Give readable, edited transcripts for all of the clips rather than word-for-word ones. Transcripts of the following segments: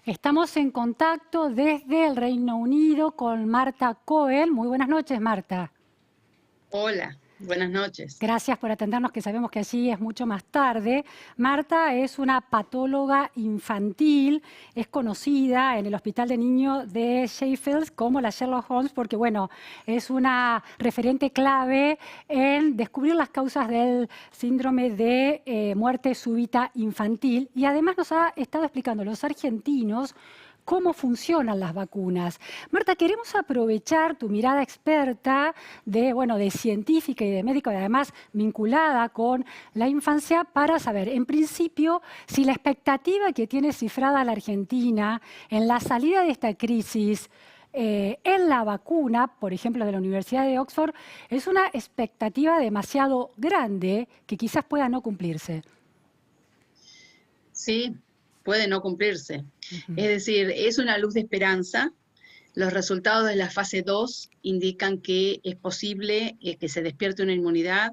Estamos en contacto desde el Reino Unido con Marta Cohen. Muy buenas noches, Marta. Hola, buenas noches. Gracias por atendernos, que sabemos que allí es mucho más tarde. Marta es una patóloga infantil, es conocida en el Hospital de Niños de Sheffield como la Sherlock Holmes, porque bueno, es una referente clave en descubrir las causas del síndrome de muerte súbita infantil. Y además nos ha estado explicando a los argentinos cómo funcionan las vacunas. Marta, queremos aprovechar tu mirada experta de científica y de médico, y además vinculada con la infancia, para saber, en principio, si la expectativa que tiene cifrada la Argentina en la salida de esta crisis en la vacuna, por ejemplo, de la Universidad de Oxford, es una expectativa demasiado grande que quizás pueda no cumplirse. Sí, puede no cumplirse. Es decir, es una luz de esperanza. Los resultados de la fase 2 indican que es posible que se despierte una inmunidad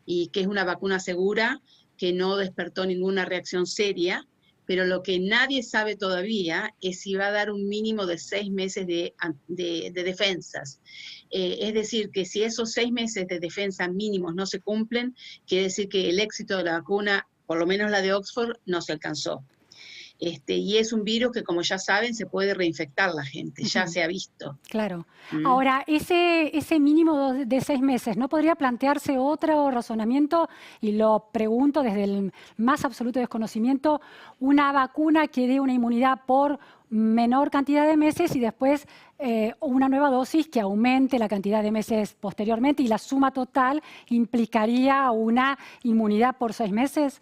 y que es una vacuna segura, que no despertó ninguna reacción seria, pero lo que nadie sabe todavía es si va a dar un mínimo de 6 meses de defensas. Es decir, que si esos 6 meses de defensa mínimos no se cumplen, quiere decir que el éxito de la vacuna, por lo menos la de Oxford, no se alcanzó. Y es un virus que, como ya saben, se puede reinfectar la gente, ya se ha visto. Claro. ¿Mm? Ahora, ese mínimo de 6 meses, ¿no podría plantearse otro razonamiento? Y lo pregunto desde el más absoluto desconocimiento, una vacuna que dé una inmunidad por menor cantidad de meses y después una nueva dosis que aumente la cantidad de meses posteriormente, y la suma total implicaría una inmunidad por 6 meses.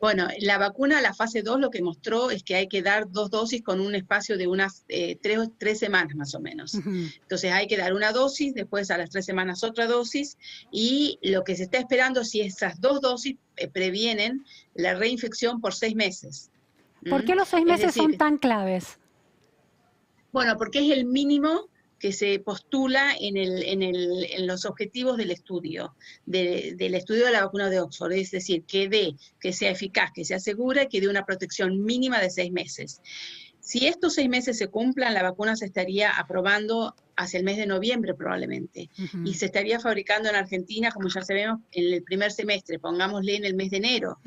Bueno, la vacuna, la fase 2, lo que mostró es que hay que dar 2 dosis con un espacio de unas 3 semanas más o menos. Entonces hay que dar una dosis, después a las 3 semanas otra dosis, y lo que se está esperando es si esas 2 dosis previenen la reinfección por 6 meses. ¿Por qué los 6 Es meses son decir, tan claves? bueno, porque es el mínimo que se postula en los objetivos del estudio, del estudio de la vacuna de Oxford, es decir, que sea eficaz, que sea segura y que dé una protección mínima de 6 meses. Si estos 6 meses se cumplan, la vacuna se estaría aprobando hacia el mes de noviembre probablemente, y se estaría fabricando en Argentina, como ya sabemos, en el primer semestre, pongámosle en el mes de enero,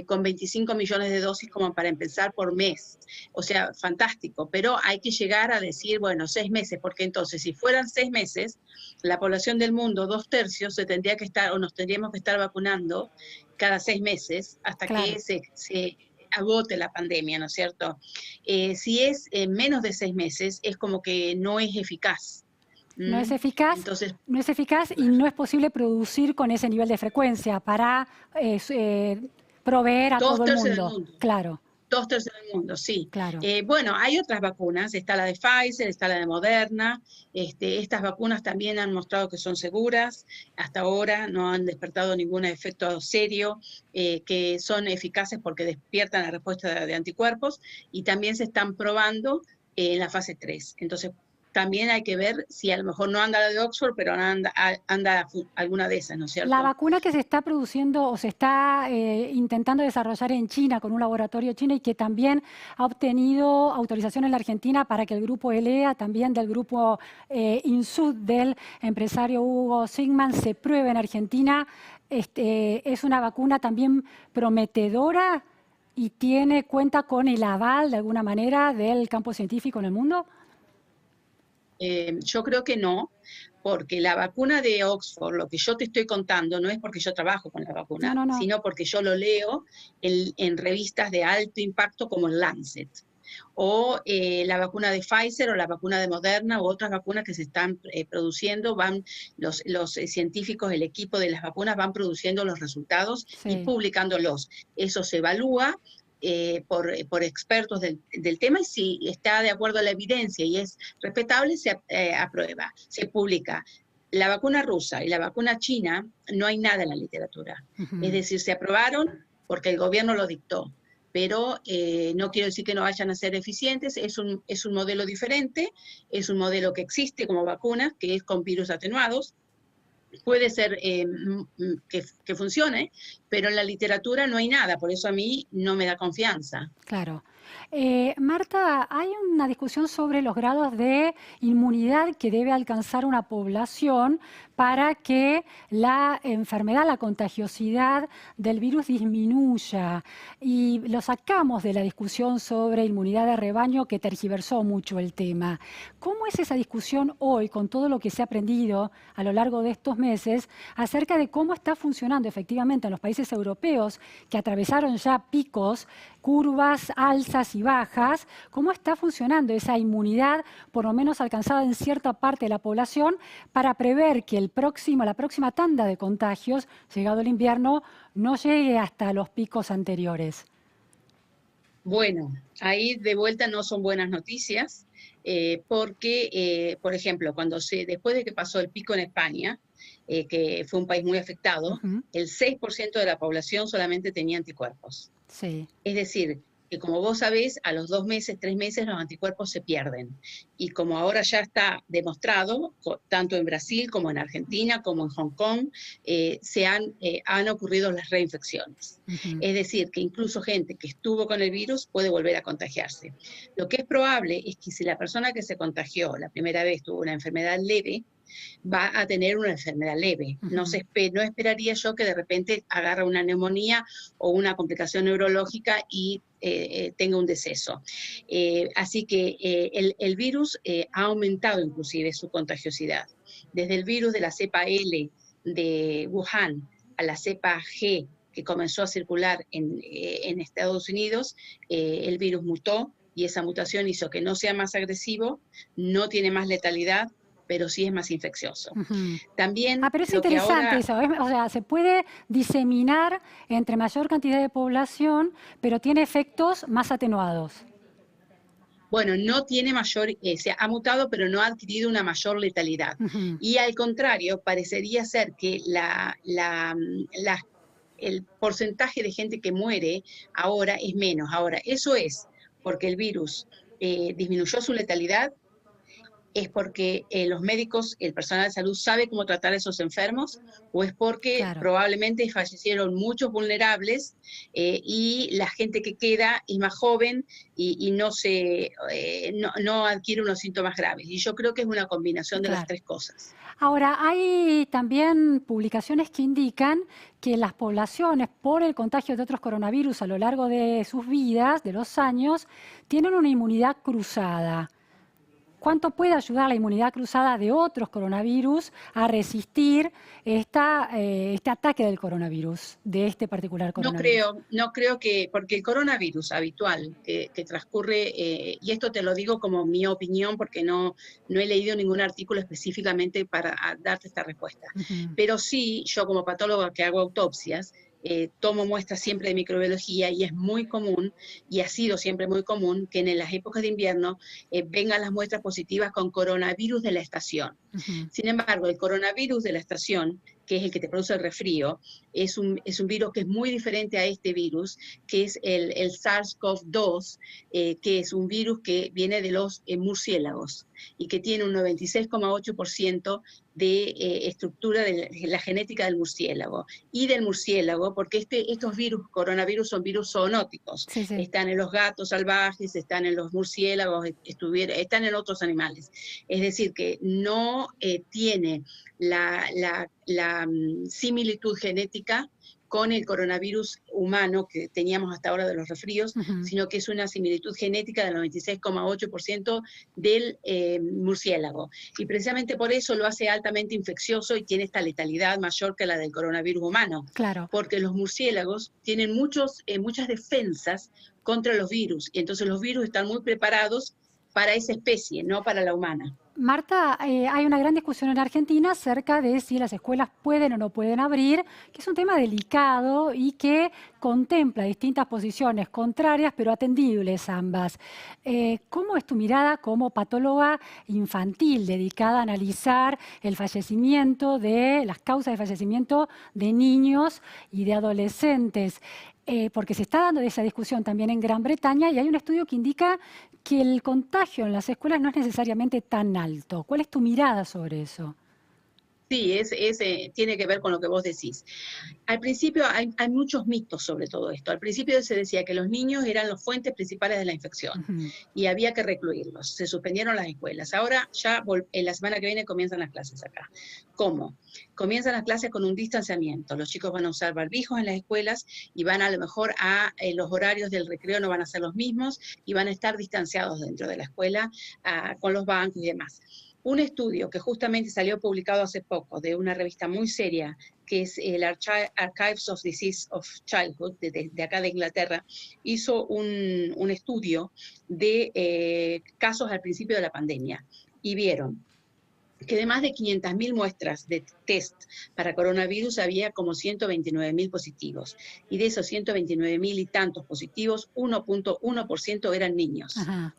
con 25 millones de dosis como para empezar por mes. O sea, fantástico, pero hay que llegar a decir, bueno, 6 meses, porque entonces si fueran 6 meses, la población del mundo, 2/3, se tendría que estar, o nos tendríamos que estar vacunando cada 6 meses hasta Claro. que se agote la pandemia, ¿no es cierto? Si es menos de 6 meses, es como que no es eficaz. No es ¿Mm? eficaz, Entonces, no es eficaz y claro, no es posible producir con ese nivel de frecuencia para proveer a todo dos el tercios del mundo. mundo. Claro, 2/3 del mundo, sí. claro. Bueno, hay otras vacunas, está la de Pfizer, está la de Moderna. Estas vacunas también han mostrado que son seguras. Hasta ahora no han despertado ningún efecto serio, que son eficaces porque despiertan la respuesta de anticuerpos, y también se están probando en la fase 3. Entonces, también hay que ver si a lo mejor no anda la de Oxford, pero anda alguna de esas, ¿no es La cierto? vacuna que se está produciendo o se está intentando desarrollar en China con un laboratorio chino y que también ha obtenido autorización en la Argentina para que el grupo ELEA, también del grupo Insud del empresario Hugo Sigman, se pruebe en Argentina, es una vacuna también prometedora y cuenta con el aval de alguna manera del campo científico en el mundo. Yo creo que no, porque la vacuna de Oxford, lo que yo te estoy contando, no es porque yo trabajo con la No, vacuna, no, no. sino porque yo lo leo en revistas de alto impacto como el Lancet, o la vacuna de Pfizer o la vacuna de Moderna u otras vacunas que se están produciendo, los científicos, el equipo de las vacunas van produciendo los resultados y Sí. publicándolos. Eso se evalúa por expertos del tema, y si está de acuerdo a la evidencia y es respetable, se aprueba, se publica. La vacuna rusa y la vacuna china no hay nada en la literatura. Es decir, se aprobaron porque el gobierno lo dictó, pero no quiero decir que no vayan a ser eficientes. Es un modelo diferente, es un modelo que existe como vacuna, que es con virus atenuados, puede ser que funcione, pero en la literatura no hay nada, por eso a mí no me da confianza. Claro. Marta, hay una discusión sobre los grados de inmunidad que debe alcanzar una población para que la enfermedad, la contagiosidad del virus disminuya. Y lo sacamos de la discusión sobre inmunidad de rebaño que tergiversó mucho el tema. ¿Cómo es esa discusión hoy con todo lo que se ha aprendido a lo largo de estos meses acerca de cómo está funcionando efectivamente en los países europeos que atravesaron ya picos, curvas alzas y bajas, cómo está funcionando esa inmunidad, por lo menos alcanzada en cierta parte de la población, para prever que la próxima tanda de contagios, llegado el invierno, no llegue hasta los picos anteriores? Bueno, ahí de vuelta no son buenas noticias, porque, por ejemplo, después de que pasó el pico en España, que fue un país muy afectado, el 6% de la población solamente tenía anticuerpos. Sí. Es decir, que como vos sabés, a los 2 meses, 3 meses los anticuerpos se pierden. Y como ahora ya está demostrado, tanto en Brasil como en Argentina, como en Hong Kong, han ocurrido las reinfecciones. Es decir, que incluso gente que estuvo con el virus puede volver a contagiarse. Lo que es probable es que si la persona que se contagió la primera vez tuvo una enfermedad leve, va a tener una enfermedad leve. No esperaría yo que de repente agarre una neumonía o una complicación neurológica y tenga un deceso. Así que el virus ha aumentado inclusive su contagiosidad. Desde el virus de la cepa L de Wuhan a la cepa G que comenzó a circular en Estados Unidos, el virus mutó y esa mutación hizo que no sea más agresivo, no tiene más letalidad, pero sí es más infeccioso. También pero es interesante eso, o sea, se puede diseminar entre mayor cantidad de población, pero tiene efectos más atenuados. Bueno, no tiene se ha mutado, pero no ha adquirido una mayor letalidad. Y al contrario, parecería ser que el porcentaje de gente que muere ahora es menos. Ahora, eso es porque el virus disminuyó su letalidad, es porque los médicos, el personal de salud sabe cómo tratar a esos enfermos, o es porque probablemente fallecieron muchos vulnerables y la gente que queda es más joven y no adquiere unos síntomas graves. Y yo creo que es una combinación de las tres cosas. Ahora, hay también publicaciones que indican que las poblaciones, por el contagio de otros coronavirus a lo largo de sus vidas, de los años, tienen una inmunidad cruzada. ¿Cuánto puede ayudar la inmunidad cruzada de otros coronavirus a resistir este ataque del coronavirus, de este particular coronavirus? No creo que, porque el coronavirus habitual que transcurre, y esto te lo digo como mi opinión porque no he leído ningún artículo específicamente para darte esta respuesta, pero sí, yo como patóloga que hago autopsias, tomo muestras siempre de microbiología y es muy común, y ha sido siempre muy común, que en las épocas de invierno vengan las muestras positivas con coronavirus de la estación. Sin embargo, el coronavirus de la estación, que es el que te produce el resfrío, es un virus que es muy diferente a este virus, que es el SARS-CoV-2, que es un virus que viene de los murciélagos y que tiene un 96,8% de estructura de la genética del murciélago. Y del murciélago, porque estos coronavirus son virus zoonóticos. Están en los gatos salvajes, están en los murciélagos, están en otros animales. Es decir, que no tiene la similitud genética con el coronavirus humano que teníamos hasta ahora de los resfríos, sino que es una similitud genética del 96,8% del murciélago. Y precisamente por eso lo hace altamente infeccioso y tiene esta letalidad mayor que la del coronavirus humano. Porque los murciélagos tienen muchas defensas contra los virus, y entonces los virus están muy preparados para esa especie, no para la humana. Marta, hay una gran discusión en Argentina acerca de si las escuelas pueden o no pueden abrir, que es un tema delicado y que contempla distintas posiciones contrarias, pero atendibles ambas. ¿Cómo es tu mirada como patóloga infantil dedicada a analizar el fallecimiento las causas de fallecimiento de niños y de adolescentes? Porque se está dando esa discusión también en Gran Bretaña y hay un estudio que indica que el contagio en las escuelas no es necesariamente tan alto. ¿Cuál es tu mirada sobre eso? Sí, tiene que ver con lo que vos decís. Al principio hay muchos mitos sobre todo esto. Al principio se decía que los niños eran las fuentes principales de la infección y había que recluirlos. Se suspendieron las escuelas. Ahora ya en la semana que viene comienzan las clases acá. ¿Cómo? Comienzan las clases con un distanciamiento. Los chicos van a usar barbijos en las escuelas y van a lo mejor los horarios del recreo no van a ser los mismos y van a estar distanciados dentro de la escuela con los bancos y demás. Un estudio que justamente salió publicado hace poco de una revista muy seria, que es el Archives of Disease of Childhood, de acá de Inglaterra, hizo un estudio de casos al principio de la pandemia y vieron que de más de 500.000 muestras de test para coronavirus había como 129.000 positivos. Y de esos 129.000 y tantos positivos, 1.1% eran niños. Ajá.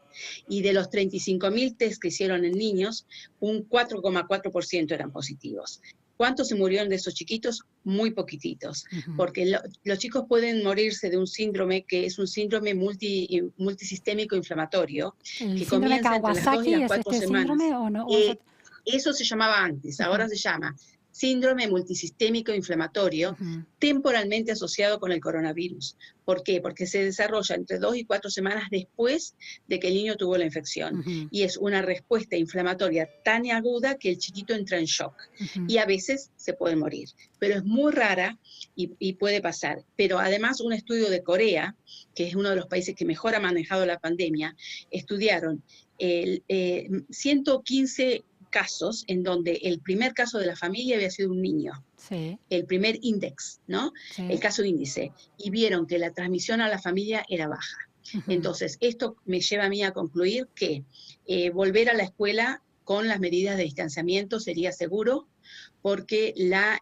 Y de los 35.000 test que hicieron en niños, un 4,4% eran positivos. ¿Cuántos se murieron de esos chiquitos? Muy poquititos, porque los chicos pueden morirse de un síndrome que es un síndrome multisistémico inflamatorio, que comienza entre las 2 y las 4 semanas. Síndrome, ¿o no? Eso se llamaba antes, ahora se llama síndrome multisistémico inflamatorio, temporalmente asociado con el coronavirus. ¿Por qué? Porque se desarrolla entre 2 y 4 semanas después de que el niño tuvo la infección. Y es una respuesta inflamatoria tan aguda que el chiquito entra en shock. Y a veces se puede morir. Pero es muy rara y puede pasar. Pero además un estudio de Corea, que es uno de los países que mejor ha manejado la pandemia, estudiaron 115 casos en donde el primer caso de la familia había sido un niño. Sí. El primer índice, ¿no? Sí. El caso índice. Y vieron que la transmisión a la familia era baja. Entonces, esto me lleva a mí a concluir que volver a la escuela con las medidas de distanciamiento sería seguro, porque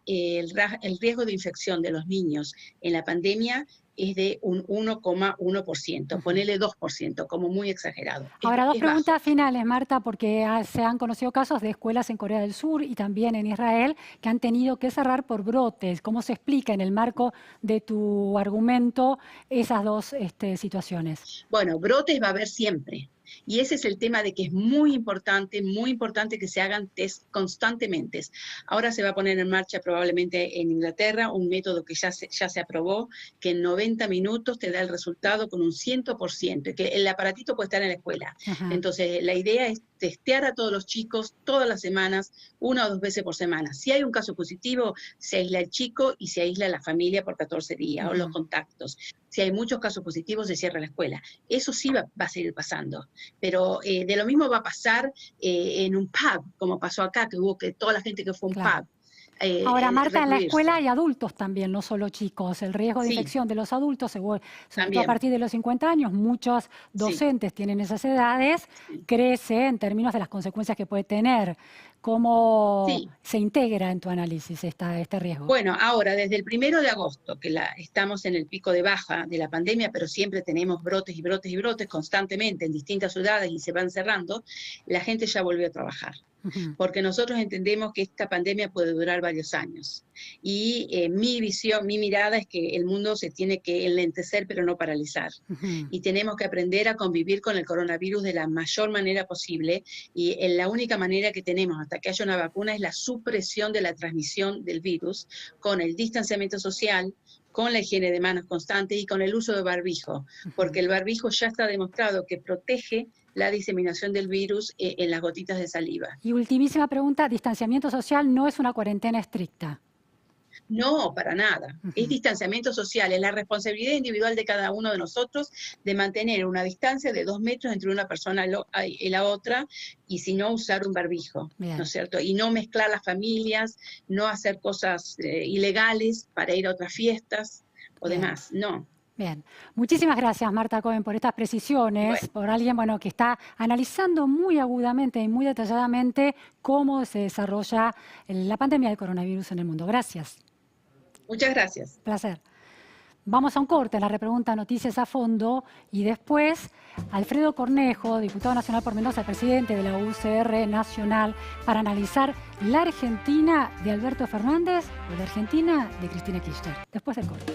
el riesgo de infección de los niños en la pandemia es de un 1,1%, ponele 2%, como muy exagerado. Ahora, dos preguntas finales, Marta, porque se han conocido casos de escuelas en Corea del Sur y también en Israel que han tenido que cerrar por brotes. ¿Cómo se explica en el marco de tu argumento esas dos situaciones? Bueno, brotes va a haber siempre. Y ese es el tema de que es muy importante que se hagan test constantemente. Ahora se va a poner en marcha probablemente en Inglaterra un método que ya se aprobó, que en 90 minutos te da el resultado con un 100%, y que el aparatito puede estar en la escuela. Entonces, la idea es testear a todos los chicos todas las semanas, 1 o 2 veces por semana. Si hay un caso positivo, se aísla el chico y se aísla la familia por 14 días, o los contactos. Si hay muchos casos positivos, se cierra la escuela. Eso sí va a seguir pasando. Pero de lo mismo va a pasar en un pub, como pasó acá, que hubo toda la gente que fue a un pub. Ahora, Marta, en la escuela hay adultos también, no solo chicos. El riesgo de infección de los adultos, sobre todo a partir de los 50 años, muchos docentes tienen esas edades, crece en términos de las consecuencias que puede tener. ¿Cómo se integra en tu análisis este riesgo? Bueno, ahora, desde el 1 de agosto, que estamos en el pico de baja de la pandemia, pero siempre tenemos brotes y brotes y brotes constantemente en distintas ciudades y se van cerrando, la gente ya volvió a trabajar. Porque nosotros entendemos que esta pandemia puede durar varios años. Y mi visión, mi mirada es que el mundo se tiene que enlentecer, pero no paralizar. Y tenemos que aprender a convivir con el coronavirus de la mayor manera posible. Y la única manera que tenemos hasta que haya una vacuna es la supresión de la transmisión del virus con el distanciamiento social, con la higiene de manos constante y con el uso de barbijo, porque el barbijo ya está demostrado que protege la diseminación del virus en las gotitas de saliva. Y ultimísima pregunta, ¿distanciamiento social no es una cuarentena estricta? No, para nada. Es distanciamiento social, es la responsabilidad individual de cada uno de nosotros de mantener una distancia de 2 metros entre una persona y la otra, y si no, usar un barbijo, ¿no es cierto? Y no mezclar las familias, no hacer cosas ilegales para ir a otras fiestas o demás, no. Bien, muchísimas gracias Marta Cohen por estas precisiones, por alguien que está analizando muy agudamente y muy detalladamente cómo se desarrolla la pandemia del coronavirus en el mundo. Gracias. Muchas gracias. Placer. Vamos a un corte en la repregunta Noticias a Fondo y después Alfredo Cornejo, diputado nacional por Mendoza, presidente de la UCR Nacional, para analizar la Argentina de Alberto Fernández o la Argentina de Cristina Kirchner. Después del corte.